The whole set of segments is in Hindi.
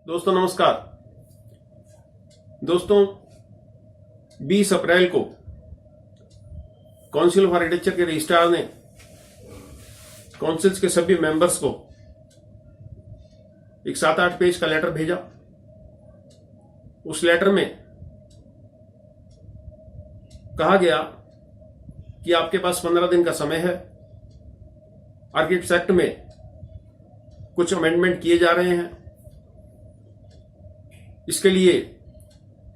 दोस्तों नमस्कार। दोस्तों 20 अप्रैल को काउंसिल ऑफ आर्किटेक्चर के रजिस्ट्रार ने काउंसिल्स के सभी मेंबर्स को एक 7-8 पेज का लेटर भेजा। उस लेटर में कहा गया कि आपके पास 15 दिन का समय है। आर्किटेक्ट्स एक्ट में कुछ अमेंडमेंट किए जा रहे हैं। इसके लिए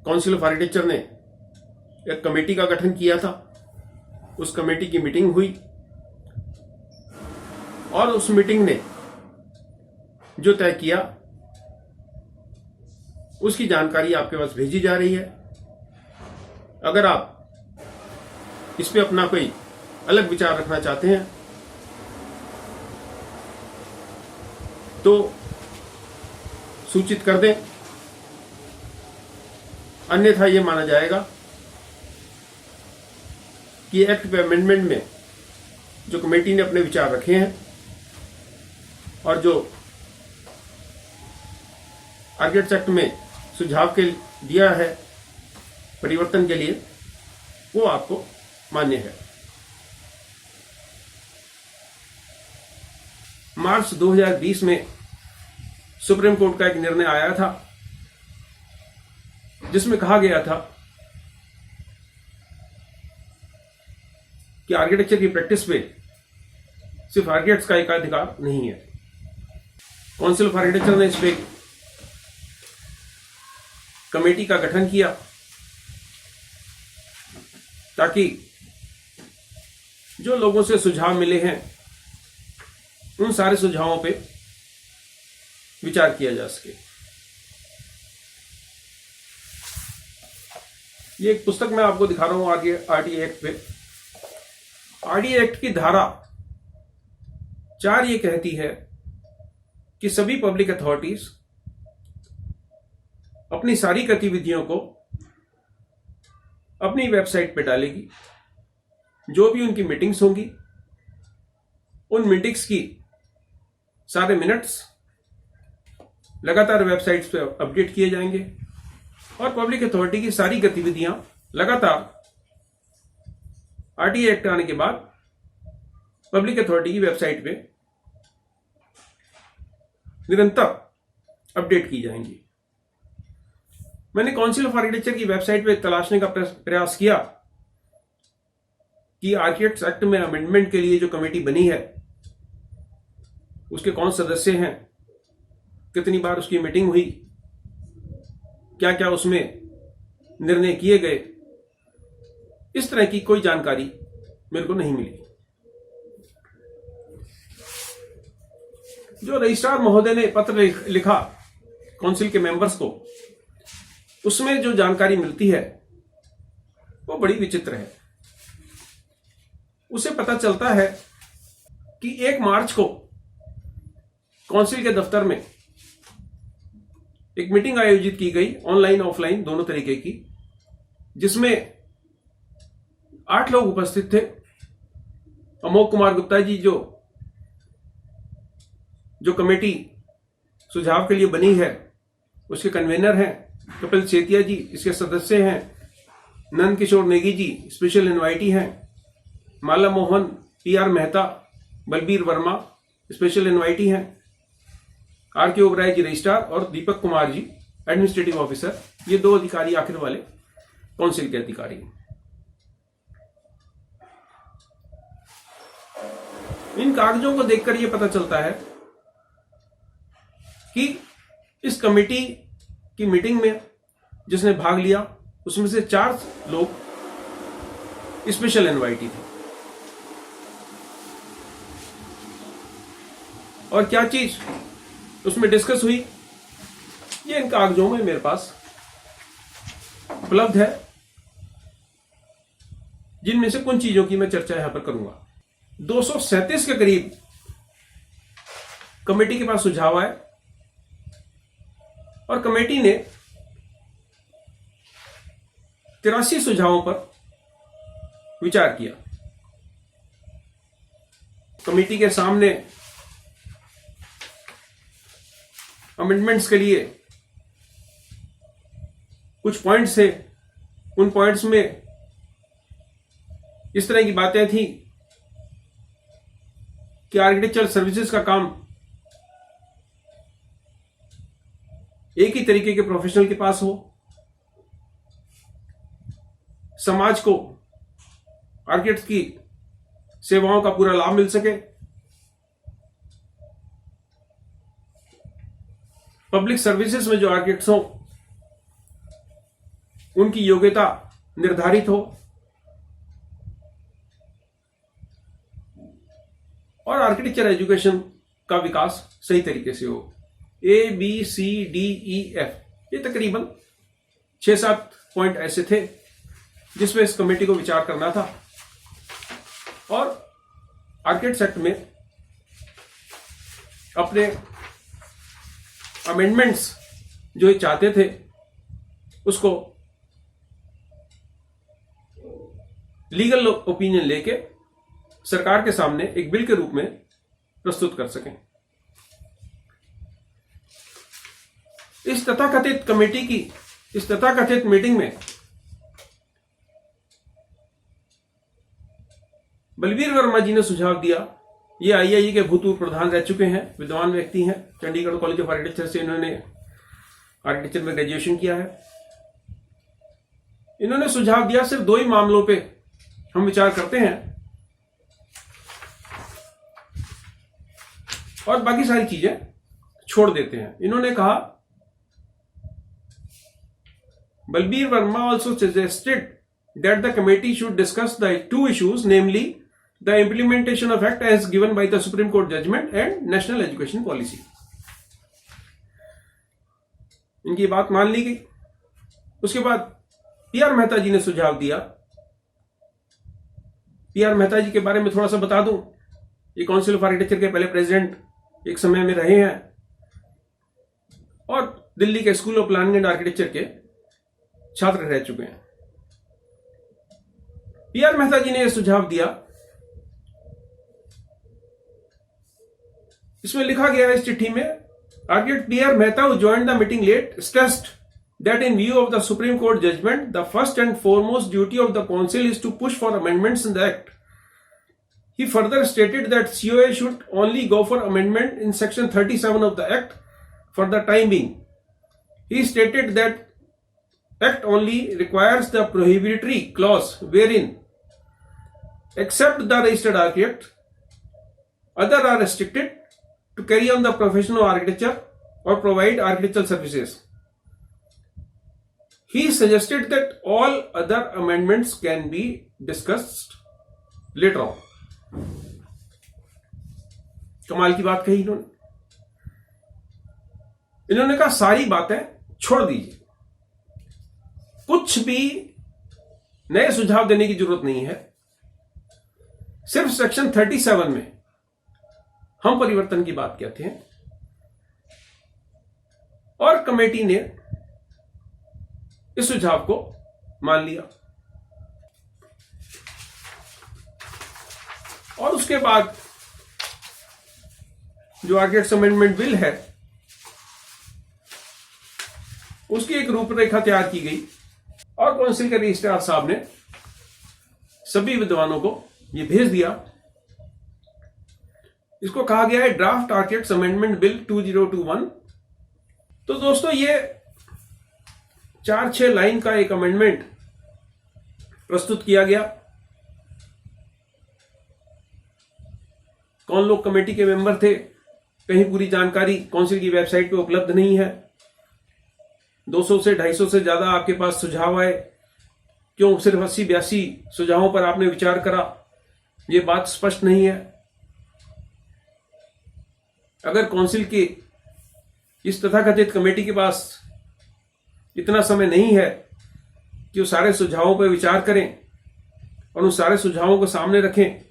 काउंसिल ऑफ आर्किटेक्चर ने एक कमेटी का गठन किया था। उस कमेटी की मीटिंग हुई और उस मीटिंग ने जो तय किया उसकी जानकारी आपके पास भेजी जा रही है। अगर आप इस पे अपना कोई अलग विचार रखना चाहते हैं तो सूचित कर दें, अन्यथा यह माना जाएगा कि एक्ट पे अमेंडमेंट में जो कमेटी ने अपने विचार रखे हैं और जो आर्किटेक्ट्स एक्ट में सुझाव के दिया है परिवर्तन के लिए, वो आपको मान्य है। मार्च 2020 में सुप्रीम कोर्ट का एक निर्णय आया था जिसमें कहा गया था कि आर्किटेक्चर की प्रैक्टिस पे सिर्फ आर्किटेक्ट्स का एकाधिकार नहीं है। काउंसिल ऑफ आर्किटेक्चर ने इस पे कमेटी का गठन किया ताकि जो लोगों से सुझाव मिले हैं उन सारे सुझावों पे विचार किया जा सके। ये एक पुस्तक मैं आपको दिखा रहा हूं आरटी एक्ट पे। आरटी एक्ट की धारा 4 ये कहती है कि सभी पब्लिक अथॉरिटीज अपनी सारी गतिविधियों को अपनी वेबसाइट पे डालेगी। जो भी उनकी मीटिंग्स होंगी उन मीटिंग्स की सारे मिनट्स लगातार वेबसाइट्स पे अपडेट किए जाएंगे और पब्लिक अथॉरिटी की सारी गतिविधियां लगातार आरटी एक्ट आने के बाद पब्लिक अथॉरिटी की वेबसाइट पे निरंतर अपडेट की जाएंगी। मैंने काउंसिल ऑफ आर्किटेक्चर की वेबसाइट पे तलाशने का प्रयास किया कि आर्किटेक्ट्स एक्ट में अमेंडमेंट के लिए जो कमेटी बनी है उसके कौन सदस्य हैं, कितनी बार उसकी मीटिंग हुई, क्या क्या उसमें निर्णय किए गए। इस तरह की कोई जानकारी मेरे को नहीं मिली। जो रजिस्ट्रार महोदय ने पत्र लिखा काउंसिल के मेंबर्स को, उसमें जो जानकारी मिलती है वो बड़ी विचित्र है। उसे पता चलता है कि 1 मार्च को काउंसिल के दफ्तर में एक मीटिंग आयोजित की गई, ऑनलाइन ऑफलाइन दोनों तरीके की, जिसमें 8 लोग उपस्थित थे। अमोक कुमार गुप्ता जी जो कमेटी सुझाव के लिए बनी है उसके कन्वीनर हैं। कपिल सेतिया जी इसके सदस्य हैं। नंद किशोर नेगी जी स्पेशल इनवाइटी हैं। Mala Mohan, PR Mehta, Balbir Verma special invitee हैं। RK ओबराय जी रजिस्ट्रार और दीपक कुमार जी एडमिनिस्ट्रेटिव ऑफिसर, ये 2 अधिकारी आखिर वाले काउंसिल के अधिकारी। इन कागजों को देखकर यह पता चलता है कि इस कमेटी की मीटिंग में जिसने भाग लिया उसमें से 4 लोग स्पेशल इनवाइटी थे। और क्या चीज उसमें डिस्कस हुई ये इन कागजों में मेरे पास उपलब्ध है, जिनमें से कुछ चीजों की मैं चर्चा यहां पर करूंगा। 237 के करीब कमेटी के पास सुझाव आए और कमेटी ने 83 सुझावों पर विचार किया। कमेटी के सामने अमेंडमेंट्स के लिए कुछ पॉइंट्स थे, उन पॉइंट्स में इस तरह की बातें थी कि आर्किटेक्चरल सर्विसेज का काम एक ही तरीके के प्रोफेशनल के पास हो, समाज को आर्किटेक्ट की सेवाओं का पूरा लाभ मिल सके, पब्लिक सर्विसेज में जो आर्किटेक्ट्स हो उनकी योग्यता निर्धारित हो और आर्किटेक्चर एजुकेशन का विकास सही तरीके से हो। ABCDEF ये तकरीबन 6-7 पॉइंट ऐसे थे जिसमें इस कमेटी को विचार करना था और आर्किटेक्ट्स एक्ट में अपने अमेंडमेंट्स जो ये चाहते थे उसको लीगल ओपिनियन लेके सरकार के सामने एक बिल के रूप में प्रस्तुत कर सकें। इस तथाकथित कमेटी की इस तथाकथित मीटिंग में बलबीर वर्मा जी ने सुझाव दिया। ये IIE के भूतपूर्व प्रधान रह चुके हैं, विद्वान व्यक्ति हैं, चंडीगढ़ कॉलेज ऑफ आर्किटेक्चर से इन्होंने आर्किटेक्चर में ग्रेजुएशन किया है। इन्होंने सुझाव दिया सिर्फ 2 ही मामलों पे हम विचार करते हैं और बाकी सारी चीजें छोड़ देते हैं। इन्होंने कहा, Balbir Verma also suggested that the committee should discuss the 2 issues, namely the implementation of act as given by the Supreme Court judgment and national education policy. इनकी बात मान ली गई। उसके बाद PR मेहता जी ने सुझाव दिया। PR मेहता जी के बारे में थोड़ा सा बता दूं, ये काउंसिल ऑफ आर्किटेक्चर के पहले प्रेसिडेंट एक समय में रहे हैं और दिल्ली के school of planning and architecture के छात्र रह चुके हैं। PR मेहता जी ने यह सुझाव दिया, इसमें लिखा गया है इस चिट्ठी में, architect PR Mehta who joined the meeting late stressed that in view of the Supreme Court judgment, the first and foremost duty of the council is to push for amendments in the act. He further stated that COA should only go for amendment in section 37 of the act for the time being. He stated that act only requires the prohibitory clause wherein, except the registered architect, others are restricted to carry on the profession of architecture or provide architectural services. He suggested that all other amendments can be discussed later on. कमाल की बात कही इन्होंने। इन्होंने कहा सारी बातें छोड़ दीजिए, कुछ भी नए सुझाव देने की जरूरत नहीं है, सिर्फ सेक्शन 37 में हम परिवर्तन की बात कहते हैं। और कमेटी ने इस सुझाव को मान लिया और उसके बाद जो आर्किटेक्ट्स अमेंडमेंट बिल है उसकी एक रूपरेखा तैयार की गई और काउंसिल के रजिस्ट्रार साहब ने सभी विद्वानों को यह भेज दिया। इसको कहा गया है ड्राफ्ट आर्किटेक्ट्स अमेंडमेंट बिल 2021। तो दोस्तों ये 4-6 लाइन का एक अमेंडमेंट प्रस्तुत किया गया। कौन लोग कमेटी के मेंबर थे, कहीं पूरी जानकारी काउंसिल की वेबसाइट पे उपलब्ध नहीं है। 200 से 250 से ज्यादा आपके पास सुझाव आए, क्यों सिर्फ 80-82 सुझावों पर आपने विचार करा, ये बात स्पष्ट नहीं है। अगर काउंसिल की इस तथाकथित कमेटी के पास इतना समय नहीं है कि वो सारे सुझावों पर विचार करें और उन सारे सुझावों को सामने रखें,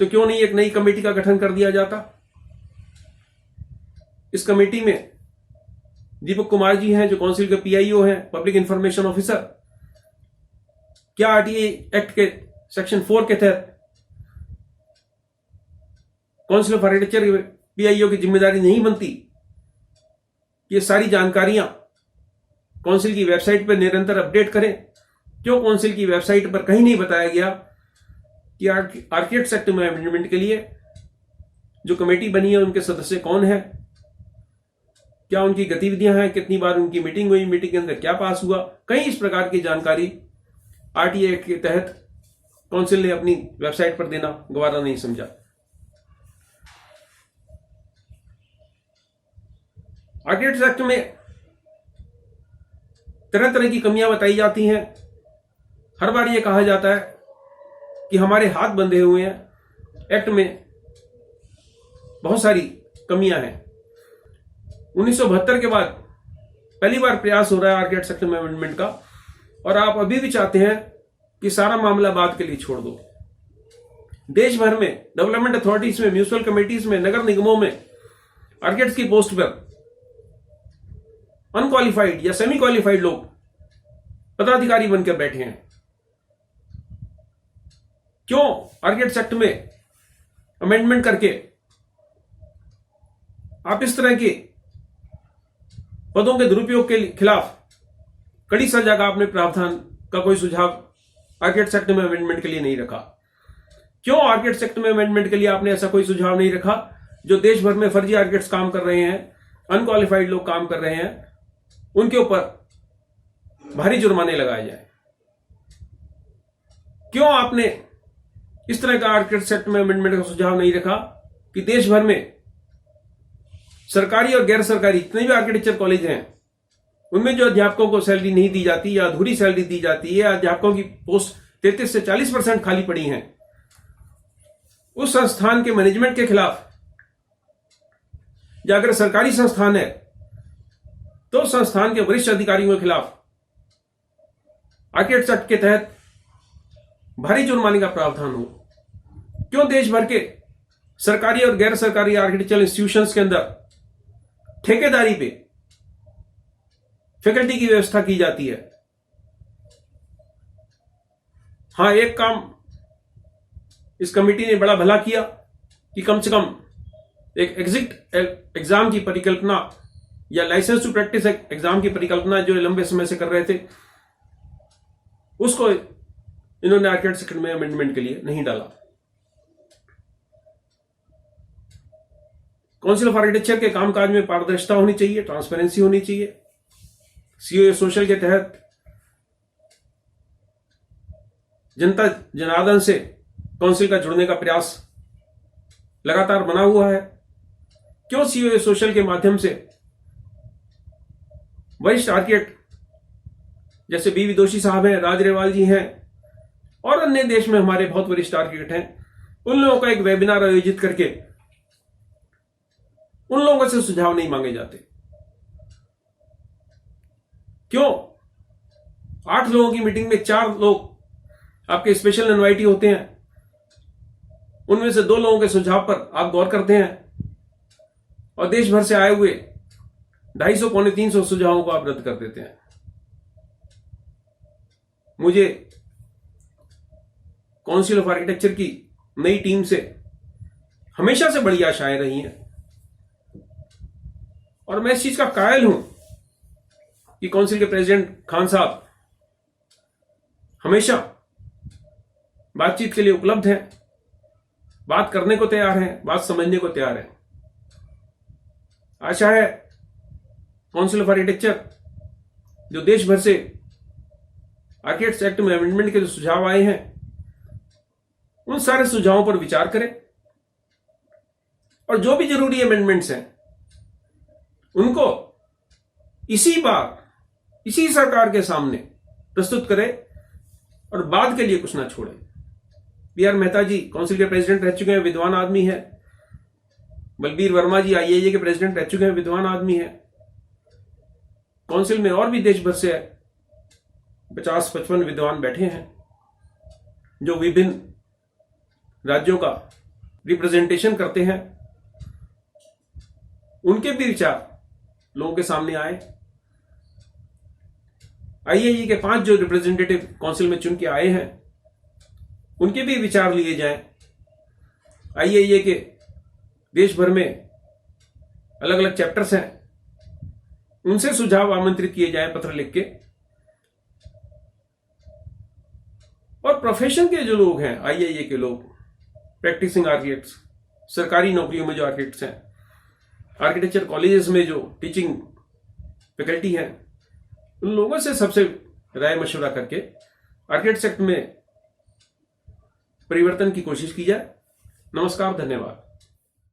तो क्यों नहीं एक नई कमेटी का गठन कर दिया जाता। इस कमेटी में दीपक कुमार जी हैं जो काउंसिल के PIO हैं, पब्लिक इंफॉर्मेशन ऑफिसर। क्या RTA एक्ट के सेक्शन 4 के तहत काउंसिल ऑफ आर्किटेक्चर PIO की जिम्मेदारी नहीं बनती ये सारी जानकारियां काउंसिल की वेबसाइट पर निरंतर अपडेट करें। क्यों काउंसिल की वेबसाइट पर कहीं नहीं बताया गया कि आर्किटेक्ट्स एक्ट में अमेंडमेंट के लिए जो कमेटी बनी है उनके सदस्य कौन है, क्या उनकी गतिविधियां हैं, कितनी बार उनकी मीटिंग हुई, मीटिंग के अंदर क्या पास हुआ। कहीं इस प्रकार की जानकारी आरटीआई एक्ट के तहत काउंसिल ने अपनी वेबसाइट पर देना गवारा नहीं समझा। आर्किटेक्ट्स एक्ट में तरह तरह की कमियां बताई जाती हैं। हर बार यह कहा जाता है कि हमारे हाथ बंधे हुए हैं, एक्ट में बहुत सारी कमियां हैं। 1972 के बाद पहली बार प्रयास हो रहा है आर्किटेक्ट्स एक्ट में अमेंडमेंट का, और आप अभी भी चाहते हैं कि सारा मामला बाद के लिए छोड़ दो। देश भर में डेवलपमेंट अथॉरिटीज में, म्यूनिसिपल कमेटीज में, नगर निगमों में आर्किटेक्ट्स की पोस्ट पर अनक्वालिफाइड या सेमी क्वालिफाइड लोग पदाधिकारी बनकर बैठे हैं। क्यों आर्किटेक्ट्स एक्ट में अमेंडमेंट करके आप इस तरह के पदों के दुरुपयोग के खिलाफ कड़ी सजा का आपने प्रावधान का कोई सुझाव आर्किटेक्ट्स एक्ट में अमेंडमेंट के लिए नहीं रखा? क्यों आर्किटेक्ट्स एक्ट में अमेंडमेंट के लिए आपने ऐसा कोई सुझाव नहीं रखा जो देश भर में फर्जी आर्किटेक्ट्स काम कर रहे हैं, अनक्वालिफाइड लोग काम कर रहे हैं, उनके ऊपर भारी जुर्माने लगाए जाए? क्यों आपने इस तरह का आर्किटेक्ट्स एक्ट में अमेंडमेंट का सुझाव नहीं रखा कि देश भर में सरकारी और गैर सरकारी जितने भी आर्किटेक्चर कॉलेज हैं उनमें जो अध्यापकों को सैलरी नहीं दी जाती या अधूरी सैलरी दी जाती है, अध्यापकों की पोस्ट 33 से 40% खाली पड़ी हैं, उस संस्थान के मैनेजमेंट के खिलाफ, या अगर सरकारी संस्थान है तो संस्थान के वरिष्ठ अधिकारियों के खिलाफ आर्किटेक्ट्स एक्ट के तहत भारी जुर्माने का प्रावधान हो? क्यों देश भर के सरकारी और गैर सरकारी आर्किटेक्चरल इंस्टीट्यूशंस के अंदर ठेकेदारी पे फैकल्टी की व्यवस्था की जाती है? हां, एक काम इस कमेटी ने बड़ा भला किया कि कम से कम एक एग्जिट एग्जाम की परिकल्पना या लाइसेंस टू प्रैक्टिस एग्जाम की परिकल्पना जो लंबे समय से कर रहे थे, उसको इन्होंने आर्किटेक्ट्स एक्ट में अमेंडमेंट के लिए नहीं डाला। काउंसिल ऑफ आर्किटेक्चर के कामकाज में पारदर्शिता होनी चाहिए, ट्रांसपेरेंसी होनी चाहिए। सीओए सोशल के तहत जनता जनार्दन से काउंसिल का जुड़ने का प्रयास लगातार बना हुआ है। क्यों सीओए सोशल के माध्यम से वरिष्ठ आर्किटेक्ट जैसे बी विदोशी साहब हैं, राज रेवाल जी हैं और अन्य देश में हमारे बहुत वरिष्ठ आर्किटेक्ट हैं, उन लोगों का एक वेबिनार आयोजित करके उन लोगों से सुझाव नहीं मांगे जाते? क्यों 8 लोगों की मीटिंग में 4 लोग आपके स्पेशल इनवाइटी होते हैं, उनमें से 2 लोगों के सुझाव पर आप गौर करते हैं और देश भर से आए हुए 250 पौने 300 सुझावों को आप रद्द कर देते हैं? मुझे काउंसिल ऑफ आर्किटेक्चर की नई टीम से हमेशा से बड़ी आशाएं रही हैं और मैं इस चीज का कायल हूं कि काउंसिल के प्रेसिडेंट खान साहब हमेशा बातचीत के लिए उपलब्ध हैं, बात करने को तैयार हैं, बात समझने को तैयार हैं। आशा है काउंसिल ऑफ आर्किटेक्चर जो देश भर से आर्किटेक्ट्स एक्ट में अमेंडमेंट के जो सुझाव आए हैं उन सारे सुझावों पर विचार करें और जो भी जरूरी अमेंडमेंट्स हैं उनको इसी बार इसी सरकार के सामने प्रस्तुत करें और बाद के लिए कुछ ना छोड़ें। B R Mehta ji council के प्रेसिडेंट रह चुके हैं, विद्वान आदमी हैं। बलबीर वर्मा जी आईएए के प्रेसिडेंट रह चुके हैं, विद्वान आदमी हैं। काउंसिल में और भी देश भर से 50-55 विद्वान बैठे हैं जो विभिन्न राज्यों का रिप्रेजेंटेशन करते हैं। उनके भी विचार लोगों के सामने आए। आईएए के 5 जो रिप्रेजेंटेटिव काउंसिल में चुन के आए हैं उनके भी विचार लिए जाएं। आईएए के देश भर में अलग अलग चैप्टर्स हैं, उनसे सुझाव आमंत्रित किए जाए पत्र लिख के। और प्रोफेशन के जो लोग हैं, आईआईए के लोग, प्रैक्टिसिंग आर्किटेक्ट्स, सरकारी नौकरियों में जो आर्किटेक्ट्स हैं, आर्किटेक्चर कॉलेजेस में जो टीचिंग फैकल्टी है, उन लोगों से सबसे राय मशवरा करके आर्किटेक्ट सेक्टर में परिवर्तन की कोशिश की जाए। नमस्कार, धन्यवाद।